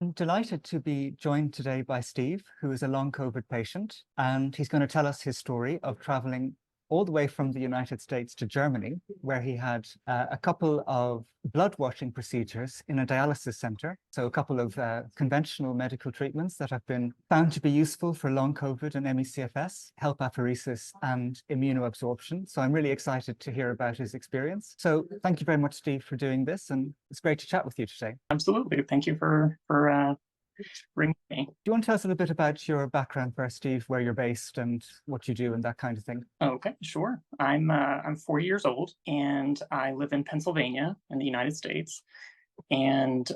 I'm delighted to be joined today by Steve, who is a long COVID patient, and he's going to tell us his story of traveling all the way from the United States to Germany, where he had a couple of blood washing procedures in a dialysis center. So a couple of conventional medical treatments that have been found to be useful for long COVID and ME-CFS, help apheresis and immunoadsorption. So I'm really excited to hear about his experience. So thank you very much, Steve, for doing this. And it's great to chat with you today. Absolutely. Thank you for bringing me. Do you want to tell us a little bit about your background first, Steve, where you're based and what you do and that kind of thing? Okay, sure. I'm 40 years old and I live in Pennsylvania in the United States. And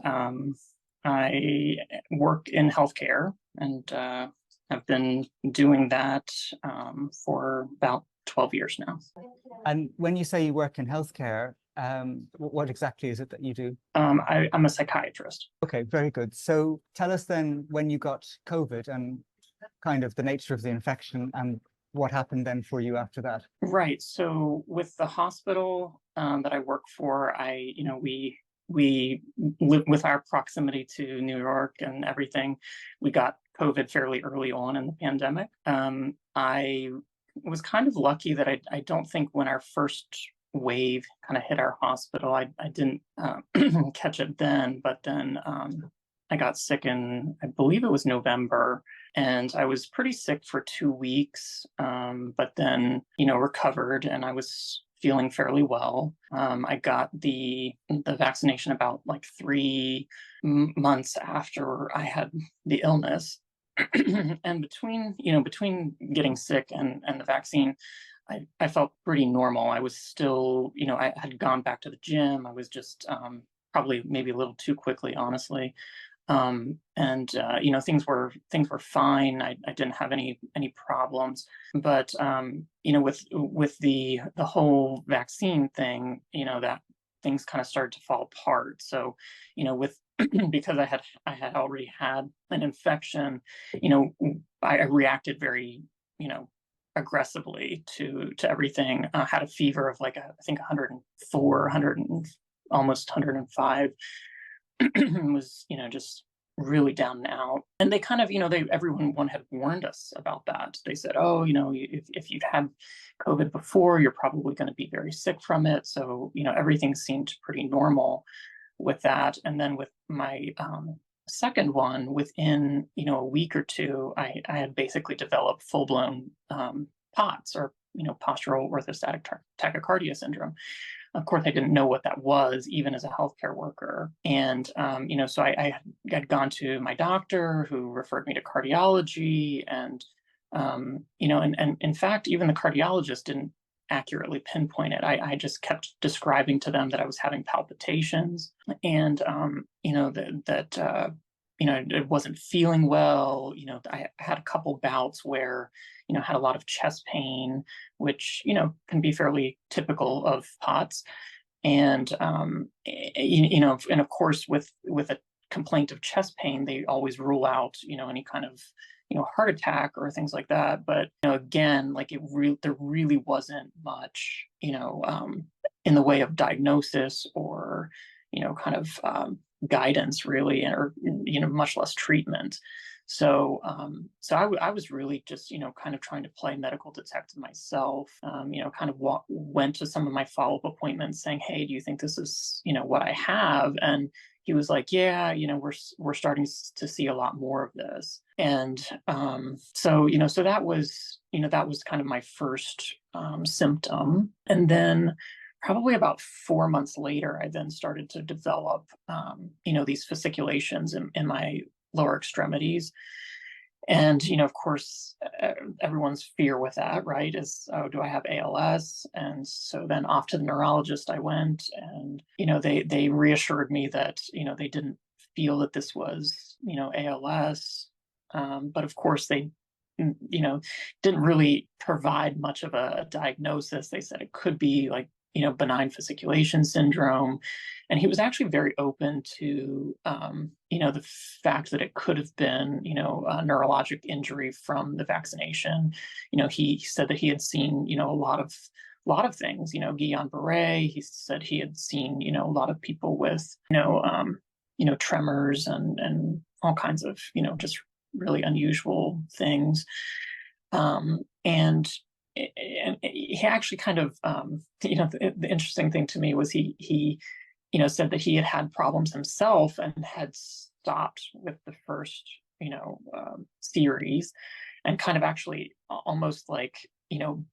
I work in healthcare and have been doing that for about 12 years now. And when you say you work in healthcare, what exactly is it that you do? I'm a psychiatrist. Okay, very good. So tell us then when you got COVID and kind of the nature of the infection and what happened then for you after that. Right. So with the hospital that I work for, we live with our proximity to New York and everything. We got COVID fairly early on in the pandemic. I was kind of lucky that I don't think when our first wave kind of hit our hospital, I didn't catch it then, but then I got sick in, I believe it was November, and I was pretty sick for 2 weeks, but then, recovered and I was feeling fairly well. I got the vaccination about like 3 months after I had the illness. And between getting sick and the vaccine, I felt pretty normal. I was still, I had gone back to the gym. I was just probably maybe a little too quickly, honestly. Things were fine. I didn't have any problems. But with the whole vaccine thing, that things kind of started to fall apart. So, with because I had already had an infection, I reacted very, aggressively to everything. Had a fever of like I think 104, 100, almost 105. Was just really down and out. And they kind of everyone had warned us about that. They said, oh, if you've had COVID before, you're probably going to be very sick from it. So everything seemed pretty normal with that. And then with my second one, within a week or two, I had basically developed full-blown POTS, or postural orthostatic tachycardia syndrome. Of course, I didn't know what that was, even as a healthcare worker. And so I had gone to my doctor, who referred me to cardiology, and and in fact, even the cardiologist didn't accurately pinpoint it. I just kept describing to them that I was having palpitations, and it wasn't feeling well. I had a couple bouts where I had a lot of chest pain, which can be fairly typical of POTS, and and of course with a complaint of chest pain, they always rule out any kind of heart attack or things like that. But again, like there really wasn't much in the way of diagnosis or kind of guidance really, or much less treatment. So I was really just kind of trying to play medical detective myself. Kind of went to some of my follow-up appointments saying, hey, do you think this is what I have? And he was like, yeah, we're starting to see a lot more of this. And so that was kind of my first symptom. And then probably about 4 months later, I then started to develop these fasciculations in my lower extremities. And, of course, everyone's fear with that, right, is, oh, do I have ALS? And so then off to the neurologist I went, and, they reassured me that, they didn't feel that this was, ALS. But of course, they, didn't really provide much of a diagnosis. They said it could be like, benign fasciculation syndrome. And he was actually very open to, the fact that it could have been, a neurologic injury from the vaccination. He said that he had seen, a lot of things, Guillain-Barré. He said he had seen, a lot of people with, tremors and all kinds of, just really unusual things. And he actually kind of, the interesting thing to me was he said that he had problems himself and had stopped with the first, series, and kind of actually almost like,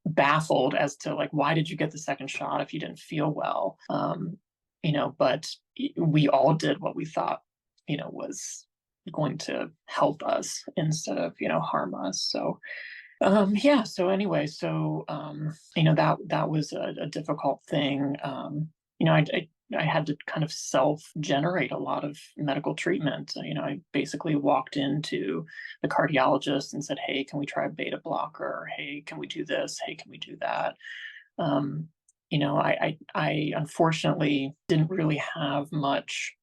baffled as to like, why did you get the second shot if you didn't feel well? But we all did what we thought, was going to help us instead of, harm us. So so anyway, that was a difficult thing. I had to kind of self-generate a lot of medical treatment. I basically walked into the cardiologist and said, "Hey, can we try a beta blocker? Hey, can we do this? Hey, can we do that?" I unfortunately didn't really have much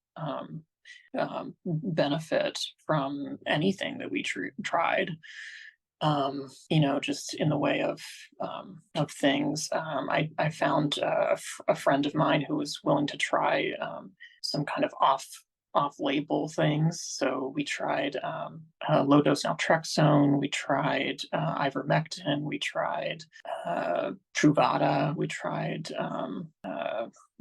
benefit from anything that we tried. Just in the way of things. I found a friend of mine who was willing to try some kind of off-label things. So we tried low-dose naltrexone, we tried ivermectin, we tried Truvada, we tried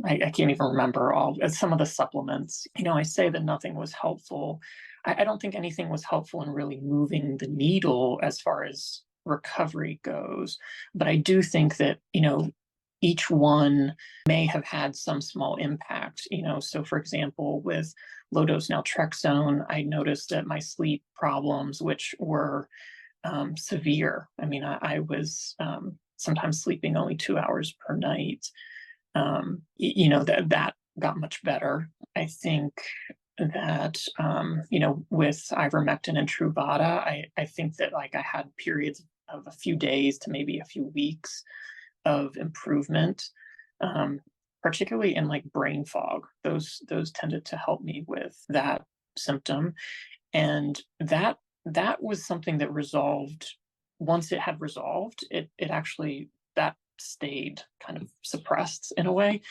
I can't even remember some of the supplements. I say that nothing was helpful. I don't think anything was helpful in really moving the needle as far as recovery goes. But I do think that, each one may have had some small impact. So for example, with low-dose naltrexone, I noticed that my sleep problems, which were severe. I mean, I was sometimes sleeping only 2 hours per night. That got much better. I think that, with ivermectin and Truvada, I think that like I had periods of a few days to maybe a few weeks of improvement, particularly in like brain fog. Those tended to help me with that symptom. And that was something that resolved. Once it had resolved, it actually, that stayed kind of suppressed in a way.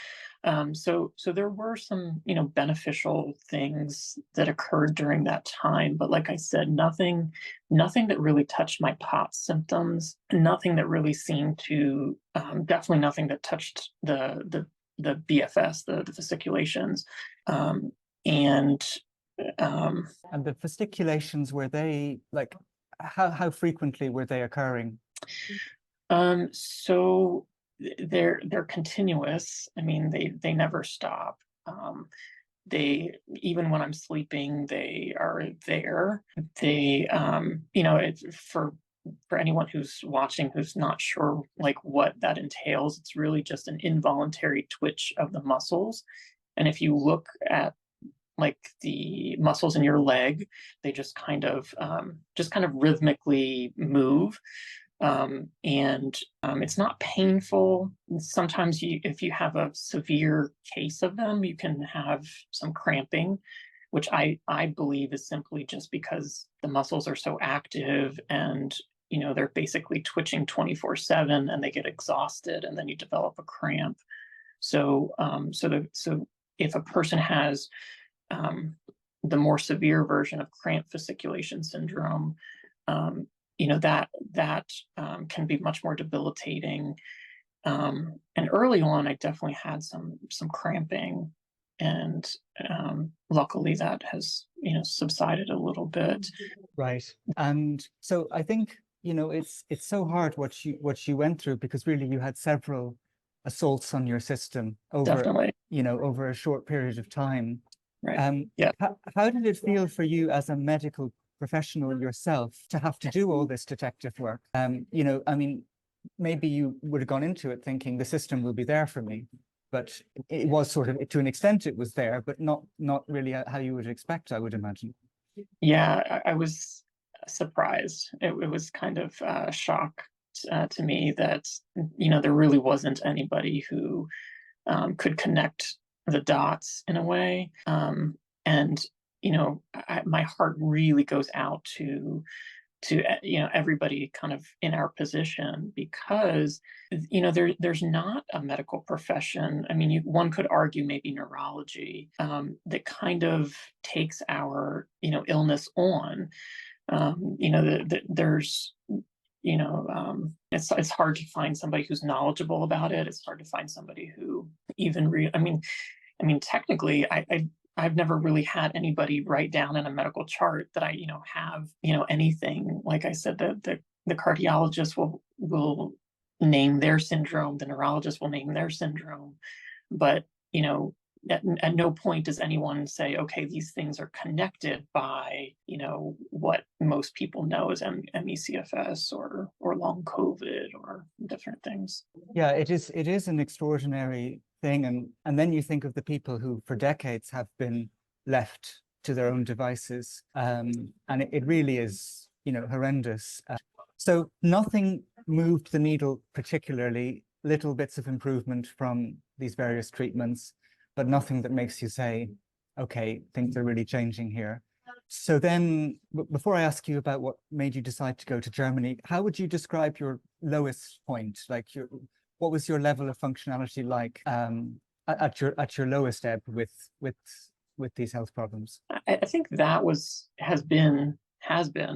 So there were some, beneficial things that occurred during that time. But like I said, nothing that really touched my POTS symptoms, nothing that really seemed to, definitely nothing that touched the BFS, the fasciculations. And the fasciculations, were they like, how frequently were they occurring? So they're continuous. I mean, they never stop. They, even when I'm sleeping, they are there. They, for anyone who's watching who's not sure like what that entails, it's really just an involuntary twitch of the muscles. And if you look at like the muscles in your leg, they just kind of rhythmically move. It's not painful. Sometimes if you have a severe case of them, you can have some cramping, which I believe is simply just because the muscles are so active and, they're basically twitching 24/7 and they get exhausted and then you develop a cramp. So if a person has the more severe version of cramp fasciculation syndrome, that can be much more debilitating. And early on, I definitely had some cramping, and luckily that has subsided a little bit. Right. And so I think it's so hard what you went through, because really you had several assaults on your system Definitely. over a short period of time. Right. Yeah. How did it feel for you as a medical professional yourself to have to do all this detective work? I mean, maybe you would have gone into it thinking the system will be there for me, but it was sort of, to an extent it was there, but not really how you would expect, I would imagine. Yeah, I was surprised. It was kind of a shock to me that, there really wasn't anybody who could connect the dots in a way. And my heart really goes out to everybody kind of in our position, because there's not a medical profession. I mean, one could argue maybe neurology, that kind of takes our illness on. There's it's hard to find somebody who's knowledgeable about it. It's hard to find somebody who even I mean, technically, I've never really had anybody write down in a medical chart that I, have, anything. Like I said, the cardiologist will name their syndrome, the neurologist will name their syndrome, but at no point does anyone say, okay, these things are connected by, what most people know as ME-CFS or long COVID or different things. Yeah, it is an extraordinary thing. And then you think of the people who for decades have been left to their own devices. And it really is, horrendous. So nothing moved the needle particularly, little bits of improvement from these various treatments, but nothing that makes you say, okay, things are really changing here. So then, before I ask you about what made you decide to go to Germany, how would you describe your lowest point? Like, what was your level of functionality like at your lowest ebb with these health problems? I think that has been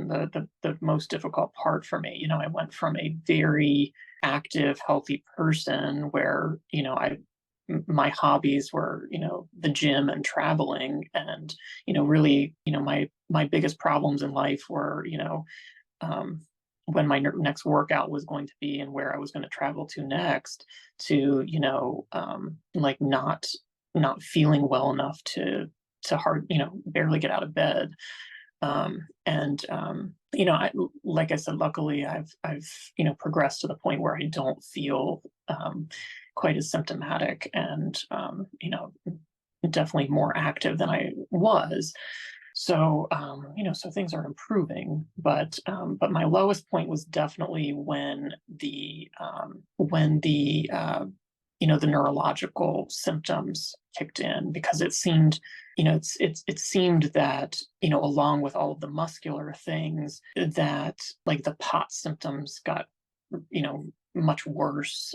the most difficult part for me. I went from a very active, healthy person where my hobbies were the gym and traveling, and really my biggest problems in life were when my next workout was going to be and where I was going to travel to next, to like not feeling well enough to barely get out of bed. Like I said, luckily I've progressed to the point where I don't feel quite as symptomatic, and definitely more active than I was. So so things are improving, but my lowest point was definitely when the the neurological symptoms kicked in, because it seemed it seemed that along with all of the muscular things, that like the POTS symptoms got much worse,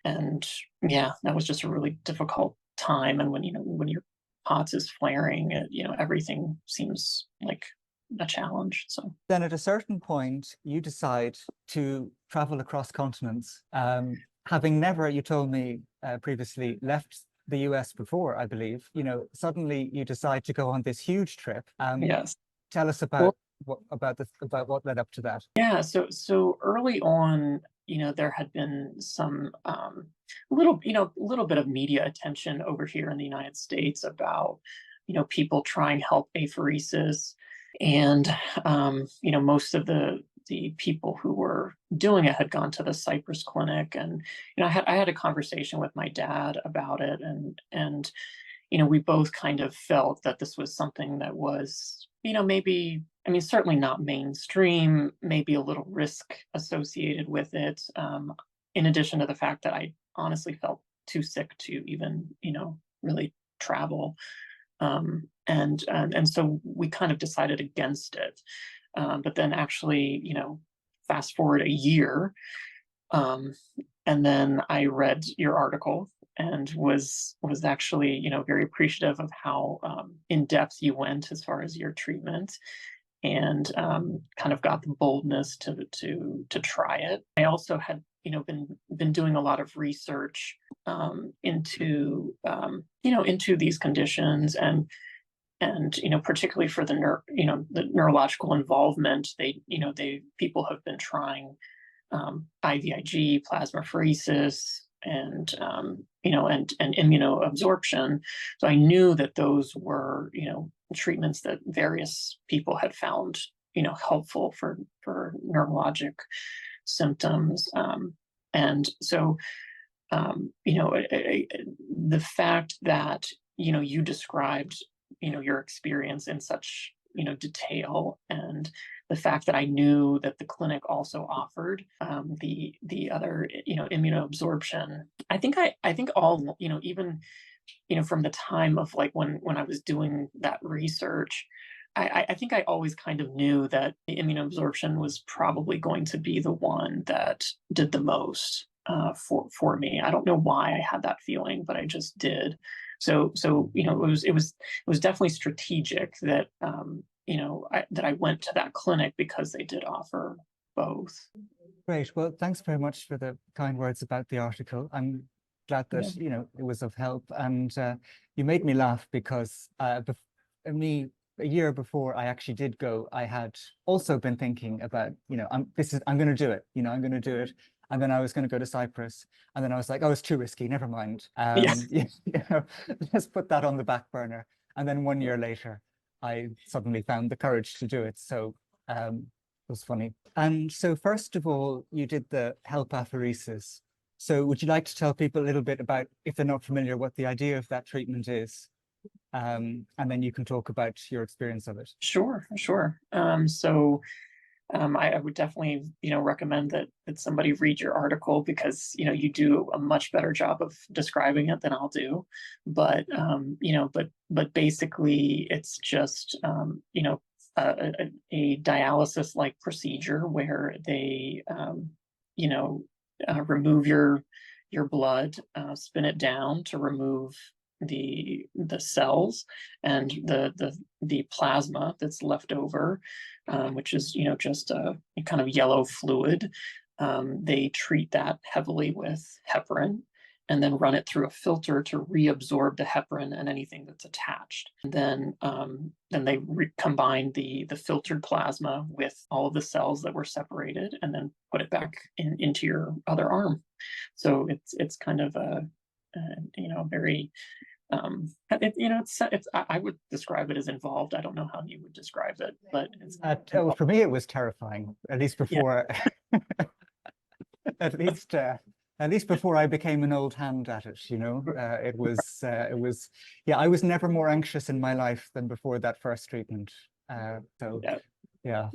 and yeah, that was just a really difficult time. And when your POTS is flaring, everything seems like a challenge. So then at a certain point you decide to travel across continents, having never, you told me previously, left the US before, I believe. Suddenly you decide to go on this huge trip. yes. Tell us about what led up to that. Yeah, so early on, there had been some little bit of media attention over here in the United States about people trying help apheresis, and most of the people who were doing it had gone to the Cyprus clinic, and I had a conversation with my dad about it, and we both kind of felt that this was something that was maybe, I mean, certainly not mainstream, maybe a little risk associated with it, in addition to the fact that I honestly felt too sick to even, really travel. And so we kind of decided against it. But then actually, fast forward a year, and then I read your article and was actually very appreciative of how in depth you went as far as your treatment, and kind of got the boldness to try it. I also had been doing a lot of research into into these conditions, and particularly for the neurological involvement, people have been trying IVIG, plasmapheresis, and and immunoadsorption. So I knew that those were treatments that various people had found helpful for neurologic symptoms, and so the fact that you described your experience in such detail, and the fact that I knew that the clinic also offered the other immunoabsorption. I think all even from the time of like when I was doing that research, I think I always kind of knew that the immunoabsorption was probably going to be the one that did the most for me. I don't know why I had that feeling, but I just did. So it was definitely strategic that that I went to that clinic because they did offer both. Great. Well, thanks very much for the kind words about the article. I'm glad Yeah. that, it was of help. And you made me laugh because me, a year before I actually did go, I had also been thinking about, I'm going to do it, I'm going to do it. And then I was going to go to Cyprus. And then I was like, oh, it's too risky. Never mind. Yeah. Let's put that on the back burner. And then 1 year later, I suddenly found the courage to do it. So it was funny. And so first of all, you did the HELP apheresis. So would you like to tell people a little bit about, if they're not familiar, what the idea of that treatment is? And then you can talk about your experience of it. Sure. I would definitely, recommend that somebody read your article because, you do a much better job of describing it than I'll do. But basically it's just, a dialysis-like procedure where they, remove your blood, spin it down to remove the cells and the plasma that's left over, which is just a kind of yellow fluid. They treat that heavily with heparin and then run it through a filter to reabsorb the heparin and anything that's attached. And then they combine the filtered plasma with all of the cells that were separated and then put it back into your other arm. So it's kind of a very I would describe it as involved. I don't know how you would describe it, but it's for me, it was terrifying, at least before, at least before I became an old hand at it, it was, yeah, I was never more anxious in my life than before that first treatment. So yeah.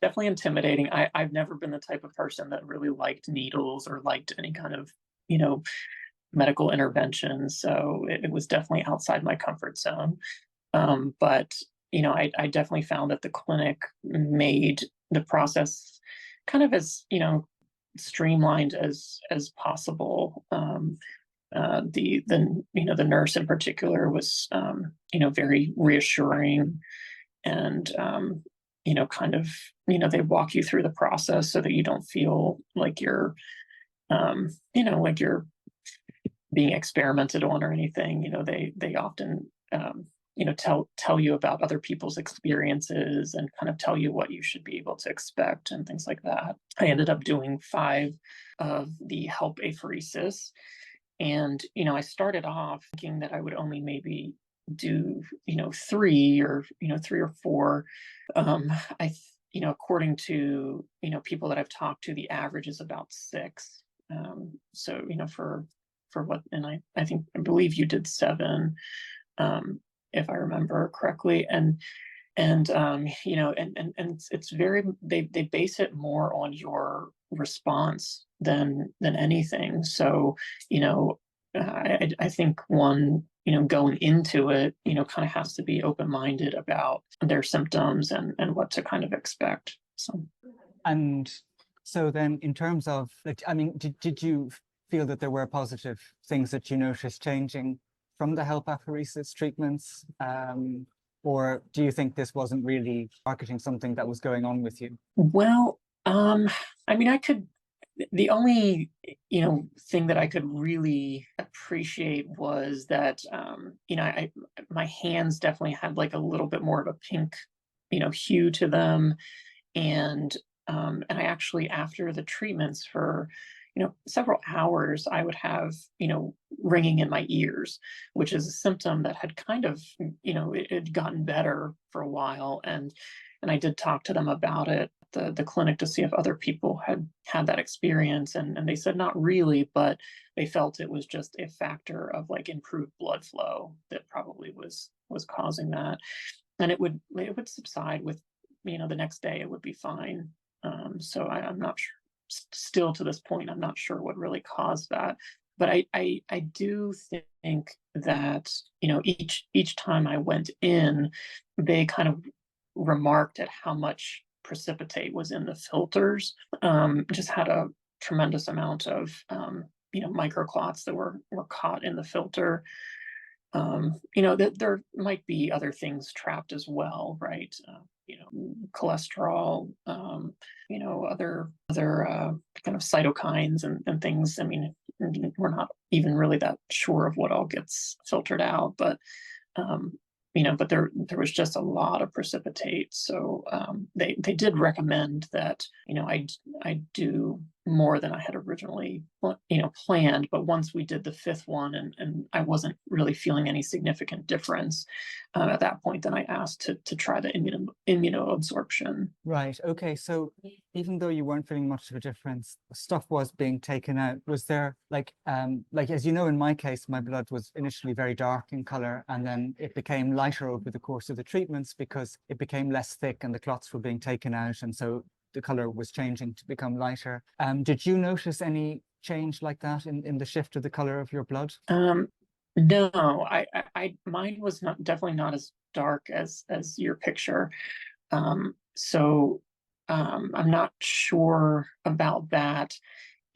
Definitely intimidating. I've never been the type of person that really liked needles or liked any kind of, medical intervention. So it was definitely outside my comfort zone. But I definitely found that the clinic made the process kind of as, streamlined as possible. The nurse in particular was, very reassuring and, kind of, they walk you through the process so that you don't feel like you're, like you're being experimented on or anything. They often tell you about other people's experiences and kind of tell you what you should be able to expect and things like that. I ended up doing 5 of the HELP apheresis, and I started off thinking that I would only maybe do 3 or 3 or 4. According to people that I've talked to, the average is about 6. So for what, and I believe you did 7, if I remember correctly, and it's very, they base it more on your response than anything. So I think one, going into it, kind of has to be open-minded about their symptoms and what to kind of expect. So, and so then in terms of, like, I mean, did you feel that there were positive things that you noticed changing from the HELP apheresis treatments? Or do you think this wasn't really marketing something that was going on with you? Well, I mean, the only, thing that I could really appreciate was that, my hands definitely had like a little bit more of a pink, hue to them. And I actually, after the treatments for, several hours, I would have, ringing in my ears, which is a symptom that had kind of, it had gotten better for a while. And I did talk to them about it, the clinic, to see if other people had that experience. And they said not really, but they felt it was just a factor of like improved blood flow that probably was causing that. And it would subside with, the next day it would be fine. So I'm not sure, still to this point, I'm not sure what really caused that. but I do think that, each time I went in, they kind of remarked at how much precipitate was in the filters. Just had a tremendous amount of, microclots that were caught in the filter. That there might be other things trapped as well, right? Cholesterol, other kind of cytokines and things. I mean, we're not even really that sure of what all gets filtered out, um, but there was just a lot of precipitate. So they did recommend that I do more than I had originally planned. But once we did the fifth one, and I wasn't really feeling any significant difference at that point, then I asked to try the immunoadsorption. Right. Okay. So even though you weren't feeling much of a difference, stuff was being taken out. Was there like as you know, in my case, my blood was initially very dark in color, and then it became lighter over the course of the treatments because it became less thick and the clots were being taken out, and so the color was changing to become lighter. Did you notice any change like that in the shift of the color of your blood? No, mine was not definitely not as dark as your picture. So I'm not sure about that.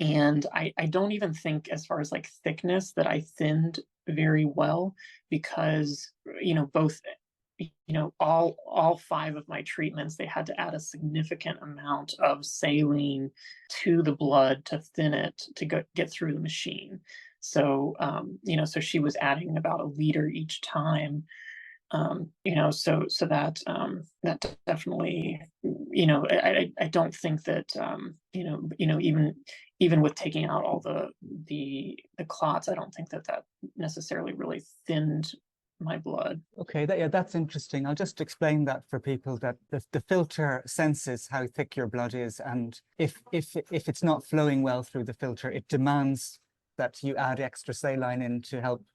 And I don't even think, as far as like thickness, that I thinned very well, because, both, all five of my treatments, they had to add a significant amount of saline to the blood to thin it to get through the machine. So, so she was adding about a liter each time. So that definitely, I don't think that, even with taking out all the clots, I don't think that necessarily really thinned my blood. Okay, yeah, that's interesting. I'll just explain that for people, that the filter senses how thick your blood is, and if it's not flowing well through the filter, it demands that you add extra saline in to help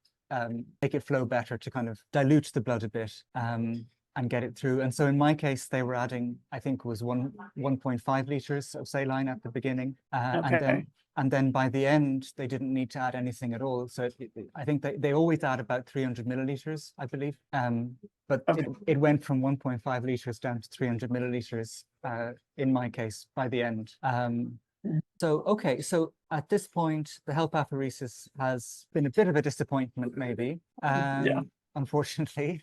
make it flow better, to kind of dilute the blood a bit and get it through. And so in my case, they were adding, I think it was 1.5 liters of saline at the beginning, Okay. and then by the end, they didn't need to add anything at all. So I think they always add about 300 milliliters, I believe. But Okay. it went from 1.5 liters down to 300 milliliters in my case by the end. So, okay, so at this point, the HELP apheresis has been a bit of a disappointment, maybe, Yeah. unfortunately.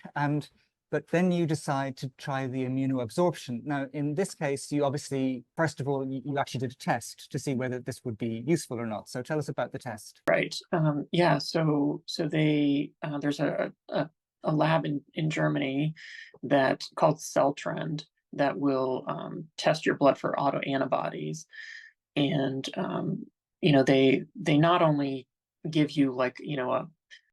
But then you decide to try the immunoabsorption. Now, in this case, you obviously, first of all, you actually did a test to see whether this would be useful or not. So tell us about the test. Right. Yeah. So they there's a lab in Germany that called celltrend that will test your blood for autoantibodies. And they not only give you, like,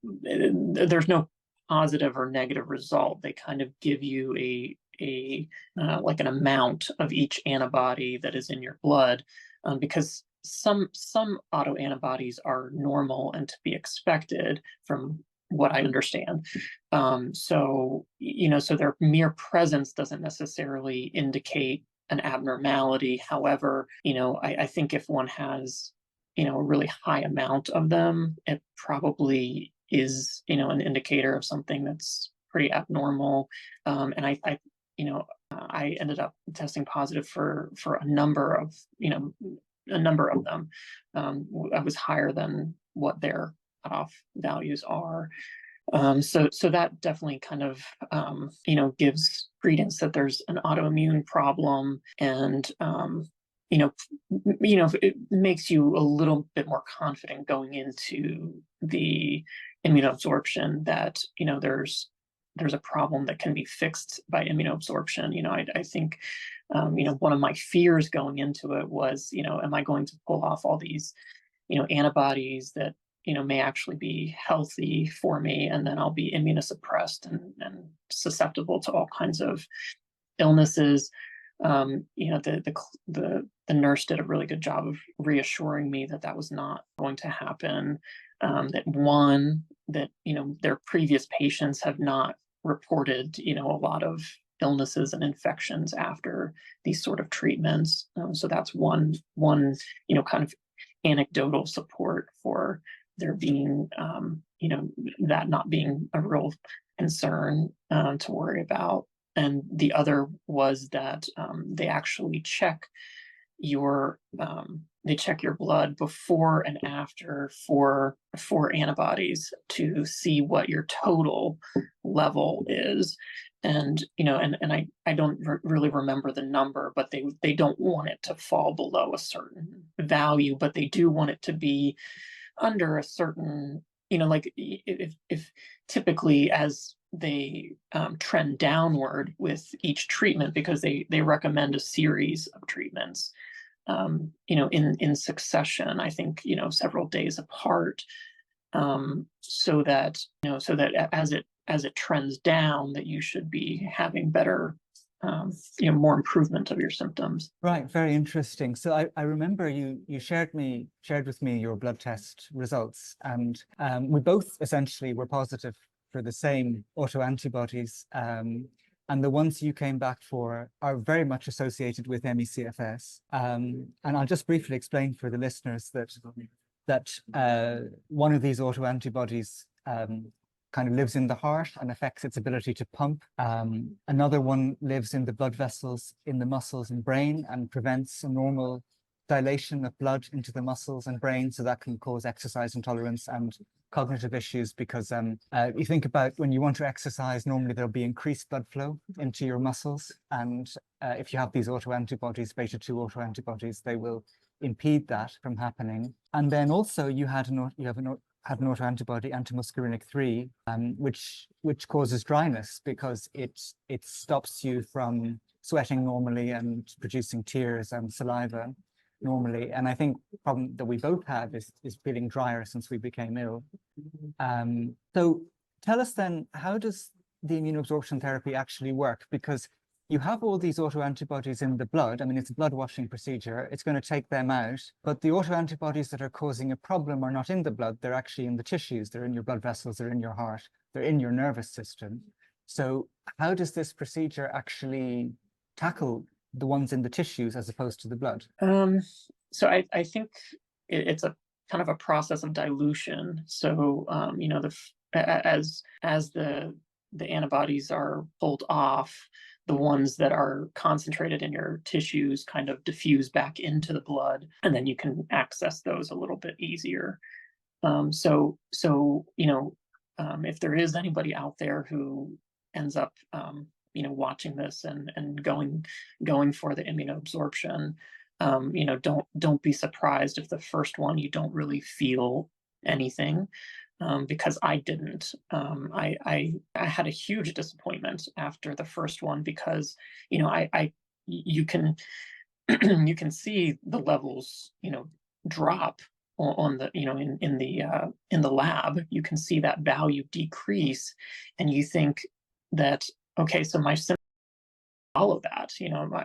there's no positive or negative result. They kind of give you a like an amount of each antibody that is in your blood, because some autoantibodies are normal and to be expected, from what I understand. So their mere presence doesn't necessarily indicate an abnormality. However, I think if one has, a really high amount of them, it probably is, an indicator of something that's pretty abnormal. And I ended up testing positive for a number of, them. I was higher than what their cutoff values are. So that definitely kind of, gives credence that there's an autoimmune problem. And, it makes you a little bit more confident going into the immunoabsorption, that, there's a problem that can be fixed by immunoabsorption. I think, one of my fears going into it was, am I going to pull off all these, antibodies that, may actually be healthy for me, and then I'll be immunosuppressed and susceptible to all kinds of illnesses. The nurse did a really good job of reassuring me that that was not going to happen. That their previous patients have not reported, a lot of illnesses and infections after these sort of treatments. So that's one kind of anecdotal support for there being, that not being a real concern to worry about. And the other was that they actually check your blood before and after for antibodies to see what your total level is. And I don't really remember the number, but they don't want it to fall below a certain value, but they do want it to be under a certain, like if typically as they trend downward with each treatment, because they recommend a series of treatments, in succession, I think, several days apart, so that as it trends down, that you should be having better, more improvement of your symptoms. Right, very interesting. So I remember you shared with me your blood test results, and we both essentially were positive for the same autoantibodies. And the ones you came back for are very much associated with ME-CFS. And I'll just briefly explain for the listeners that one of these autoantibodies kind of lives in the heart and affects its ability to pump. Another one lives in the blood vessels in the muscles and brain and prevents a normal dilation of blood into the muscles and brain, so that can cause exercise intolerance and cognitive issues, because you think about when you want to exercise, normally there'll be increased blood flow into your muscles, and if you have these autoantibodies, beta 2 autoantibodies, they will impede that from happening. And then also you had an autoantibody, antimuscarinic 3, which causes dryness because it stops you from sweating normally and producing tears and saliva normally. And I think the problem that we both have is feeling drier since we became ill. So tell us then, how does the immunoabsorption therapy actually work? Because you have all these autoantibodies in the blood. I mean, it's a blood washing procedure. It's going to take them out, but the autoantibodies that are causing a problem are not in the blood. They're actually in the tissues. They're in your blood vessels. They're in your heart. They're in your nervous system. So how does this procedure actually tackle the ones in the tissues as opposed to the blood? So I think it's a kind of a process of dilution. So as the antibodies are pulled off, the ones that are concentrated in your tissues kind of diffuse back into the blood, and then you can access those a little bit easier. If there is anybody out there who ends up watching this and going for the immunoabsorption, don't be surprised if the first one you don't really feel anything, because I didn't. I had a huge disappointment after the first one, because you can you can see the levels drop on the in the lab. You can see that value decrease, and you think that, okay, so my symptoms follow that,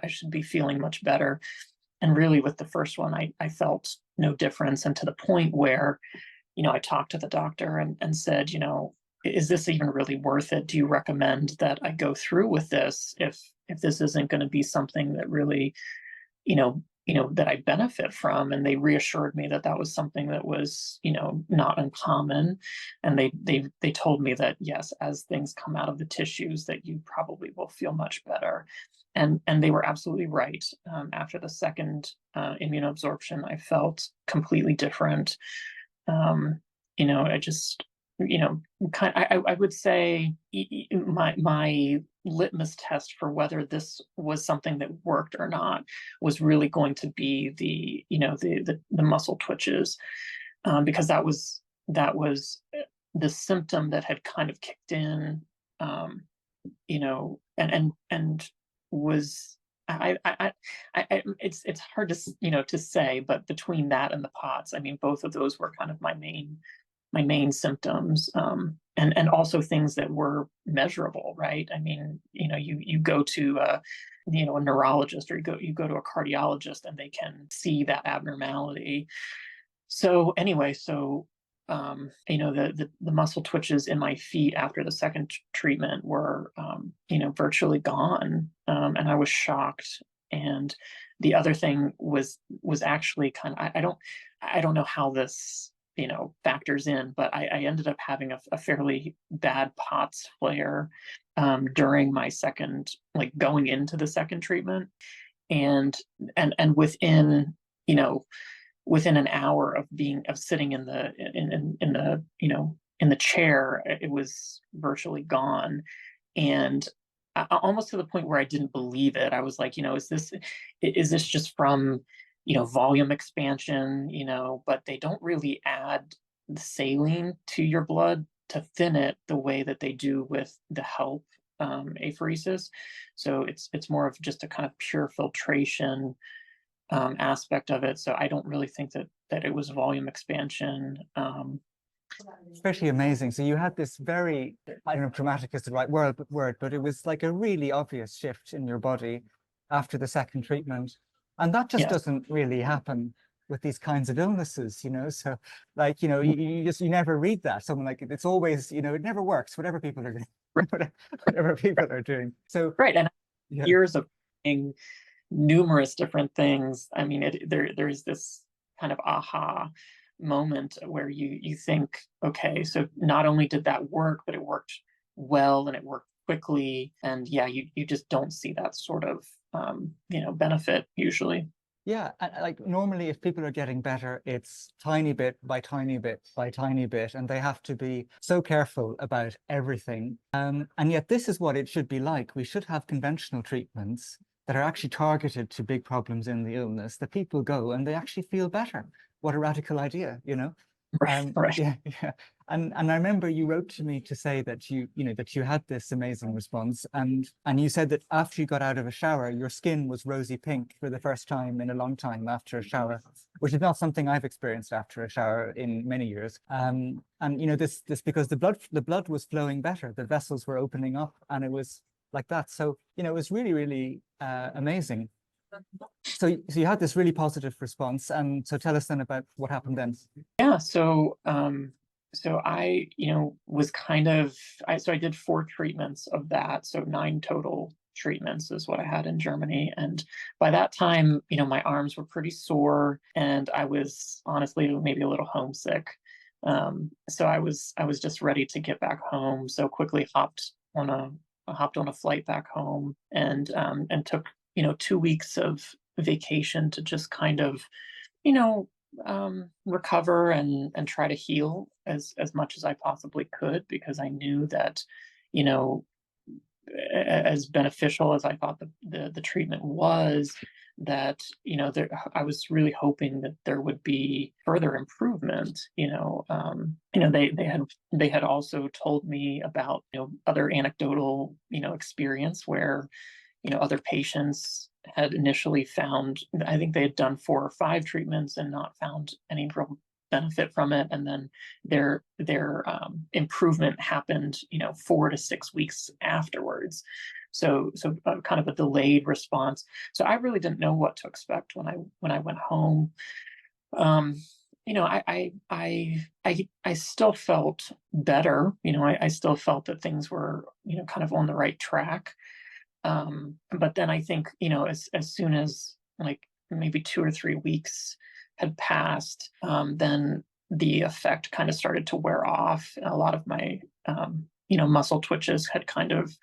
I should be feeling much better. And really with the first one, I felt no difference, and to the point where I talked to the doctor and said, is this even really worth it? Do you recommend that I go through with this if this isn't going to be something that really, that I benefit from? And they reassured me that that was something that was, not uncommon. And they told me that, yes, as things come out of the tissues, that you probably will feel much better. And they were absolutely right. After the second immunoabsorption, I felt completely different. I just, I would say my litmus test for whether this was something that worked or not was really going to be the muscle twitches, because that was the symptom that had kind of kicked in, and was. It's hard to say, but between that and the POTS, I mean, both of those were kind of my main symptoms, and also things that were measurable, right? I mean, you go to a neurologist, or you go to a cardiologist, and they can see that abnormality. So anyway, the muscle twitches in my feet after the second treatment were, virtually gone, and I was shocked. And the other thing was actually kind of, I don't know how this factors in, but I ended up having a fairly bad POTS flare during my second, like going into the second treatment, and within within an hour of sitting in the chair, it was virtually gone. And almost to the point where I didn't believe it. I was like, is this just from volume expansion? But they don't really add the saline to your blood to thin it the way that they do with the HELP apheresis. So it's more of just a kind of pure filtration aspect of it. So I don't really think that it was volume expansion. It's pretty amazing. So you had this very, I don't know if dramatic is the right word, but it was like a really obvious shift in your body after the second treatment. And that just doesn't really happen with these kinds of illnesses, So like, you never read that. Someone like it's always, it never works, whatever people are doing, whatever people are doing. So right. And years of trying numerous different things. I mean, there's this kind of aha moment where you think, okay, so not only did that work, but it worked well and it worked quickly. And you just don't see that sort of benefit usually. Yeah, and like normally if people are getting better, it's tiny bit by tiny bit by tiny bit, and they have to be so careful about everything. And yet this is what it should be like. We should have conventional treatments that are actually targeted to big problems in the illness, that people go and they actually feel better. What a radical idea, Right. Yeah. And I remember you wrote to me to say that you had this amazing response, and you said that after you got out of a shower, your skin was rosy pink for the first time in a long time after a shower, which is not something I've experienced after a shower in many years. And this because the blood was flowing better, the vessels were opening up, and it was like that. So it was really, really amazing. So you had this really positive response, and so tell us then about what happened then. Yeah, so I, was so I did 4 treatments of that, so 9 total treatments is what I had in Germany. And by that time, my arms were pretty sore, and I was honestly maybe a little homesick. So I was just ready to get back home. So quickly hopped on a flight back home, and took 2 weeks of vacation to just kind of recover and try to heal as much as I possibly could, because I knew that as beneficial as I thought the treatment was, that I was really hoping that there would be further improvement. They had also told me about other anecdotal experience where other patients had initially found, I think they had done 4 or 5 treatments and not found any real benefit from it, and then their improvement happened 4 to 6 weeks afterwards. So kind of a delayed response. So I really didn't know what to expect when I went home. I still felt better. I still felt that things were kind of on the right track. But then I think, as soon as like maybe 2 or 3 weeks had passed, then the effect kind of started to wear off. A lot of my, muscle twitches had kind of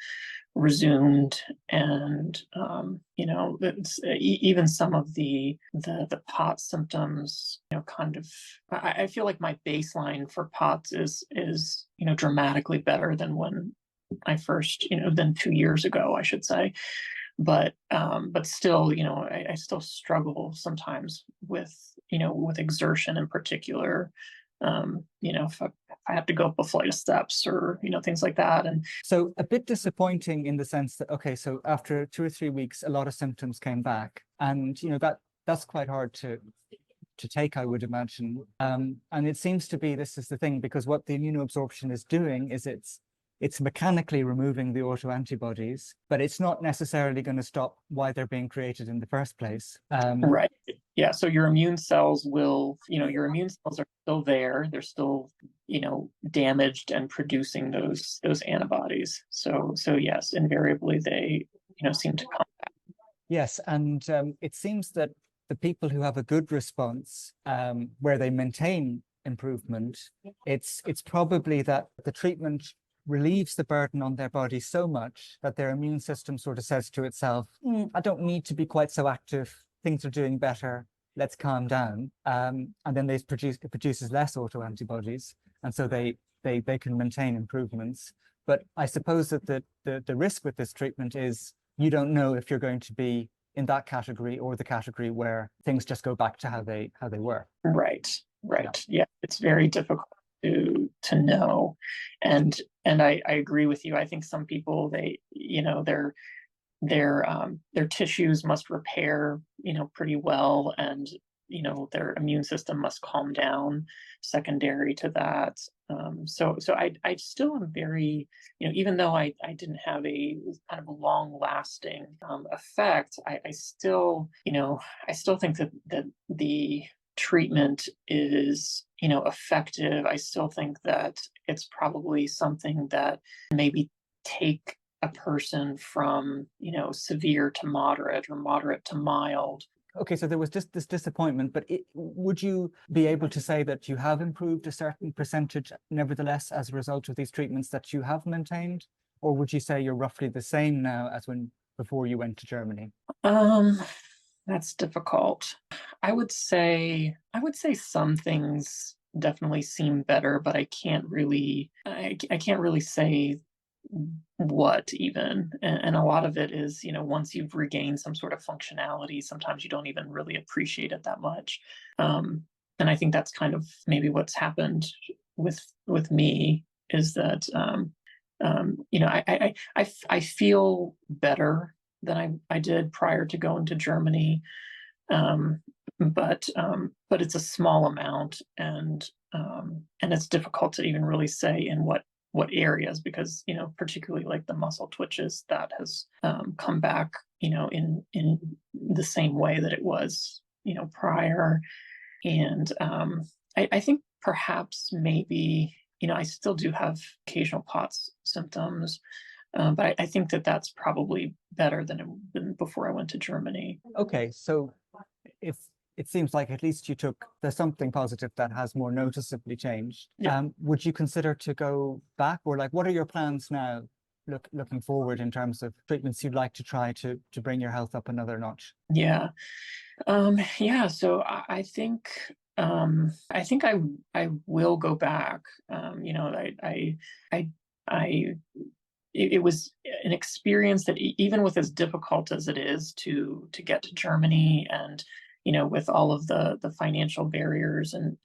resumed, and even some of the POTS symptoms, kind of. I feel like my baseline for POTS is dramatically better than when I first, than 2 years ago, I should say. But still, I still struggle sometimes with exertion in particular. If I have to go up a flight of steps or, things like that. And so a bit disappointing in the sense that, okay, so after 2 or 3 weeks, a lot of symptoms came back, and, that's quite hard to take, I would imagine. And it seems to be, this is the thing, because what the immunoabsorption is doing is it's mechanically removing the autoantibodies, but it's not necessarily going to stop why they're being created in the first place. Right. Yeah. So your immune cells your immune cells are still there. They're still, damaged and producing those antibodies. So yes, invariably they, seem to come back. Yes. And it seems that the people who have a good response, where they maintain improvement, it's probably that the treatment relieves the burden on their body so much that their immune system sort of says to itself, I don't need to be quite so active. Things are doing better. Let's calm down. And then it produces less autoantibodies. And so they can maintain improvements. But I suppose that the risk with this treatment is you don't know if you're going to be in that category or the category where things just go back to how they were. Right. Yeah, it's very difficult to know. And I agree with you. I think some people, their tissues must repair, pretty well, and their immune system must calm down secondary to that. So I still am very, even though I didn't have a kind of a long lasting effect, I still think that the treatment is, effective. I still think that it's probably something that maybe take a person from, severe to moderate or moderate to mild. Okay, so there was just this disappointment, but would you be able to say that you have improved a certain percentage nevertheless as a result of these treatments that you have maintained? Or would you say you're roughly the same now as before you went to Germany? That's difficult. I would say some things definitely seem better, but I can't really say what even. And a lot of it is, once you've regained some sort of functionality, sometimes you don't even really appreciate it that much. And I think that's kind of maybe what's happened with me, is that I feel better than I did prior to going to Germany, but it's a small amount, and it's difficult to even really say in what areas, because particularly like the muscle twitches, that has come back in the same way that it was prior. And I think perhaps maybe I still do have occasional POTS symptoms, but I think that that's probably better than before I went to Germany. Okay, so if it seems like at least there's something positive that has more noticeably changed. Yeah. Would you consider to go back, or like, what are your plans now, looking forward in terms of treatments you'd like to try to bring your health up another notch? Yeah. So I think I will go back. It was an experience that even with as difficult as it is to get to Germany, and with all of the financial barriers and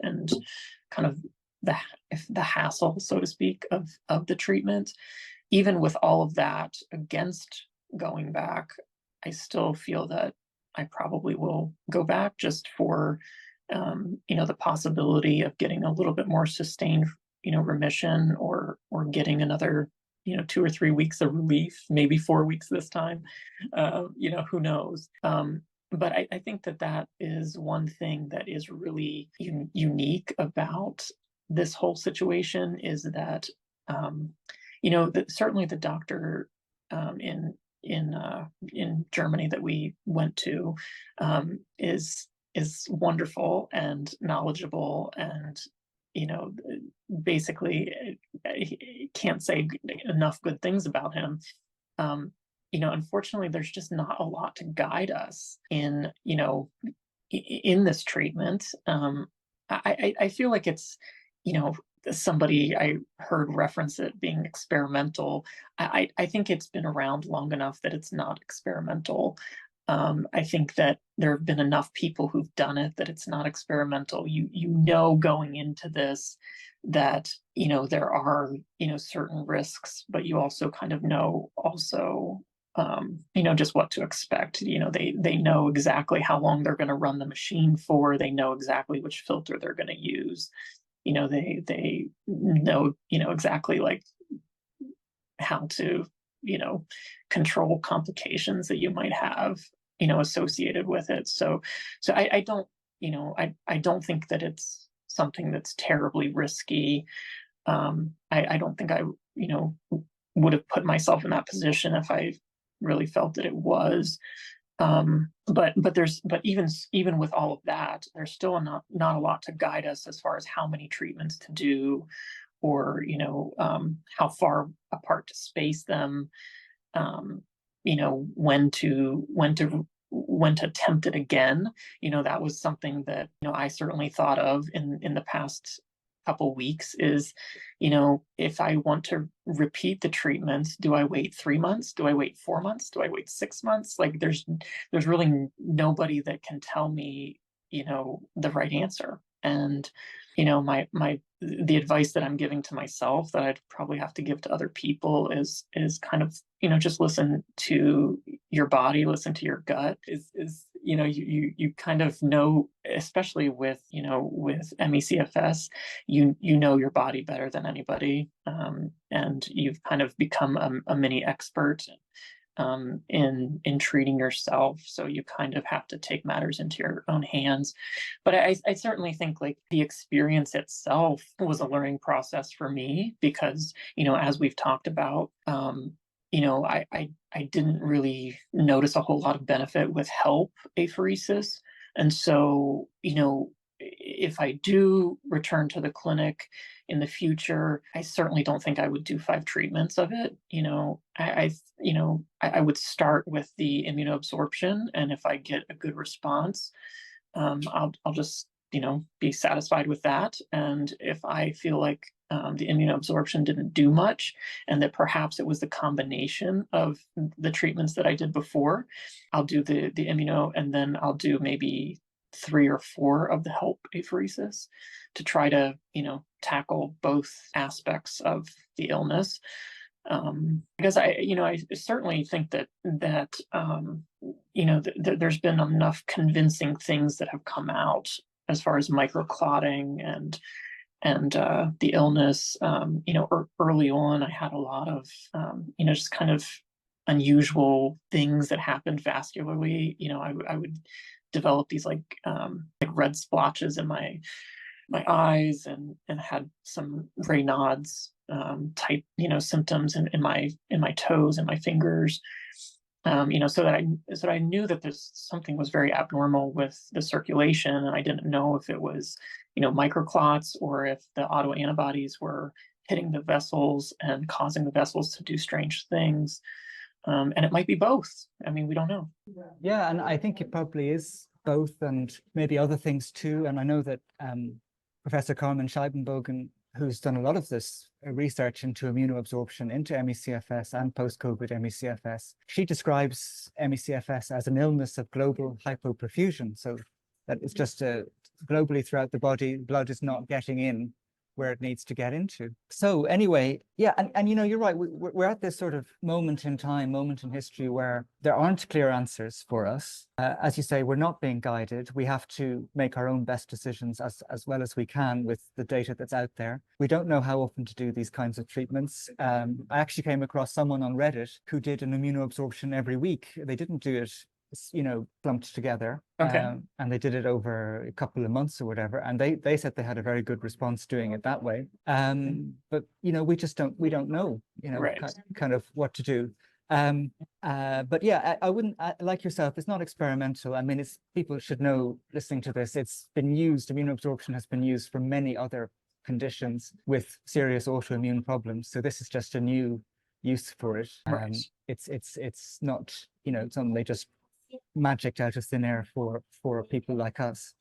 kind of the hassle, so to speak, of the treatment, even with all of that against going back, I still feel that I probably will go back, just for the possibility of getting a little bit more sustained remission, or getting another 2 or 3 weeks of relief, maybe 4 weeks this time. Who knows? But I think that is one thing that is really unique about this whole situation, is that certainly the doctor in Germany that we went to is wonderful and knowledgeable, and basically I can't say enough good things about him. Unfortunately, there's just not a lot to guide us in this treatment. I feel like it's somebody I heard reference it being experimental. I think it's been around long enough that it's not experimental. I think that there have been enough people who've done it that it's not experimental. Going into this that there are certain risks, but you also kind of know also just what to expect. They know exactly how long they're going to run the machine for. They know exactly which filter they're going to use. They know exactly like how to control complications that you might have associated with it. So I don't I don't think that it's something that's terribly risky. I don't think I would have put myself in that position if I really felt that it was. But even with all of that, there's still not a lot to guide us as far as how many treatments to do, or how far apart to space them, when to attempt it again. That was something that I certainly thought of in the past couple weeks, is if I want to repeat the treatments, do I wait 3 months? Do I wait 4 months? Do I wait 6 months? Like, there's really nobody that can tell me the right answer. And the advice that I'm giving to myself, that I'd probably have to give to other people, is kind of just listen to your body, listen to your gut. You kind of know, especially with ME-CFS, you know your body better than anybody, and you've kind of become a mini expert in treating yourself. So you kind of have to take matters into your own hands. But I certainly think, like, the experience itself was a learning process for me, because as we've talked about, I didn't really notice a whole lot of benefit with HELP apheresis. And so if I do return to the clinic in the future, I certainly don't think I would do 5 treatments of it. I would start with the immunoadsorption, and if I get a good response, I'll just be satisfied with that. And if I feel like the immunoadsorption didn't do much, and that perhaps it was the combination of the treatments that I did before, I'll do the immuno, and then I'll do maybe 3 or 4 of the HELP apheresis, to try to tackle both aspects of the illness. Because I certainly think that there's been enough convincing things that have come out as far as microclotting and the illness. Early on, I had a lot of just kind of unusual things that happened vascularly. I would develop these like red splotches in my eyes, and had some Raynaud's type symptoms in my toes and my fingers. So that I knew that something was very abnormal with the circulation, and I didn't know if it was microclots, or if the autoantibodies were hitting the vessels and causing the vessels to do strange things. And it might be both. I mean, we don't know. Yeah, and I think it probably is both, and maybe other things too. And I know that Professor Carmen Scheibenbogen, who's done a lot of this research into immunoabsorption, into ME-CFS and post-COVID ME-CFS, she describes ME-CFS as an illness of global hypoperfusion. So that it's just globally throughout the body, blood is not getting in where it needs to get into. So anyway, yeah, and you're right. We're at this sort of moment in time, moment in history, where there aren't clear answers for us. As you say, we're not being guided. We have to make our own best decisions as well as we can with the data that's out there. We don't know how often to do these kinds of treatments. I actually came across someone on Reddit who did an immunoabsorption every week. They didn't do it clumped together. Okay. And they did it over a couple of months or whatever, and they said they had a very good response doing it that way. But we don't know Right. kind of what to do. But yeah, I wouldn't, like yourself, it's not experimental. I mean, people should know, listening to this, it's been used, immunoabsorption has been used for many other conditions with serious autoimmune problems. So this is just a new use for it. Right. It's not, something they just magicked out of thin air for people like us.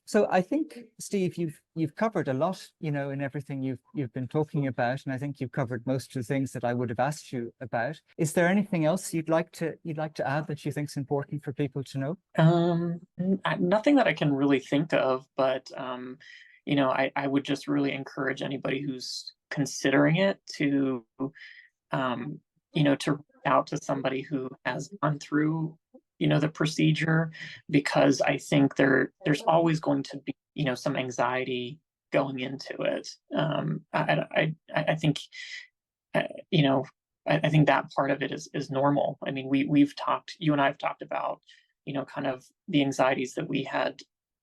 So I think, Steve, you've covered a lot, in everything you've been talking about, and I think you've covered most of the things that I would have asked you about. Is there anything else you'd like to add that you think is important for people to know? Nothing that I can really think of, but I would just really encourage anybody who's considering it to reach out to somebody who has gone through the procedure, because I think there's always going to be some anxiety going into it. I think I think that part of it is normal. I mean, you and I have talked about kind of the anxieties that we had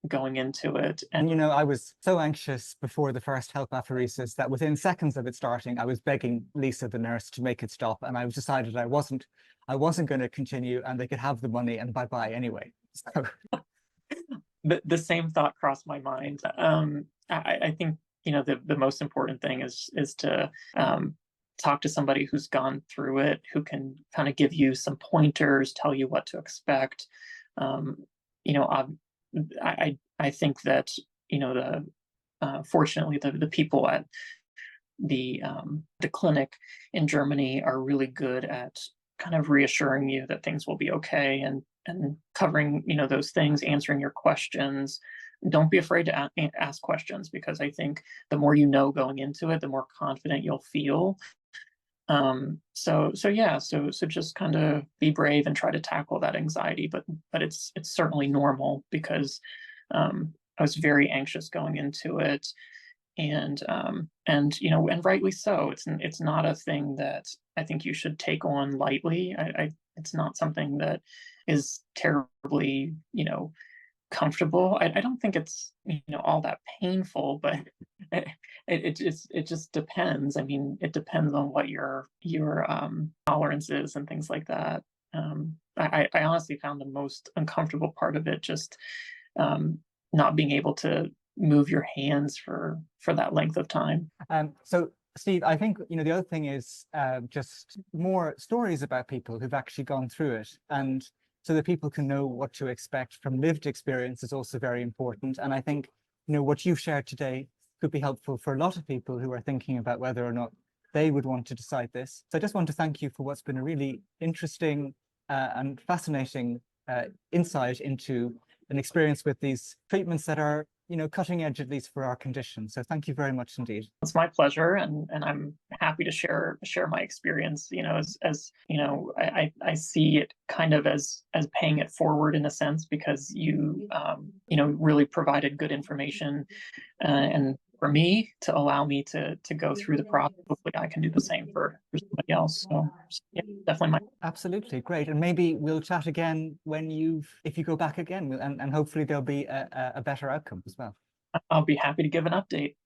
going into it. And, you know, I was so anxious before the first HELP apheresis that within seconds of it starting, I was begging Lisa, the nurse, to make it stop. And I decided I wasn't going to continue, and they could have the money and bye-bye anyway. So The same thought crossed my mind. I think, you know, the most important thing is to talk to somebody who's gone through it, who can kind of give you some pointers, tell you what to expect. You know, I think that, you know, fortunately the people at the clinic in Germany are really good at kind of reassuring you that things will be okay, and covering, you know, those things, answering your questions. Don't be afraid to ask questions, because I think the more you know going into it, the more confident you'll feel. So yeah, so just kind of be brave and try to tackle that anxiety, but it's certainly normal, because I was very anxious going into it, and you know, and rightly so. It's not a thing that I think you should take on lightly. It's not something that is terribly, you know, comfortable. I don't think it's, you know, all that painful, but it just depends. I mean, it depends on what your tolerance is and things like that. I honestly found the most uncomfortable part of it just not being able to move your hands for that length of time. So Steve, I think, you know, the other thing is just more stories about people who've actually gone through it, and so that people can know what to expect from lived experience is also very important. And I think, you know, what you've shared today could be helpful for a lot of people who are thinking about whether or not they would want to decide this. So I just want to thank you for what's been a really interesting and fascinating insight into an experience with these treatments that are, you know, cutting edge, at least for our condition. So thank you very much indeed. It's my pleasure, and I'm happy to share my experience. You know, as you know, I see it kind of as paying it forward in a sense, because you you know, really provided good information, and for me, to allow me to go through the process. Hopefully I can do the same for somebody else. So yeah, definitely my. Absolutely, great. And maybe we'll chat again if you go back again, and hopefully there'll be a better outcome as well. I'll be happy to give an update.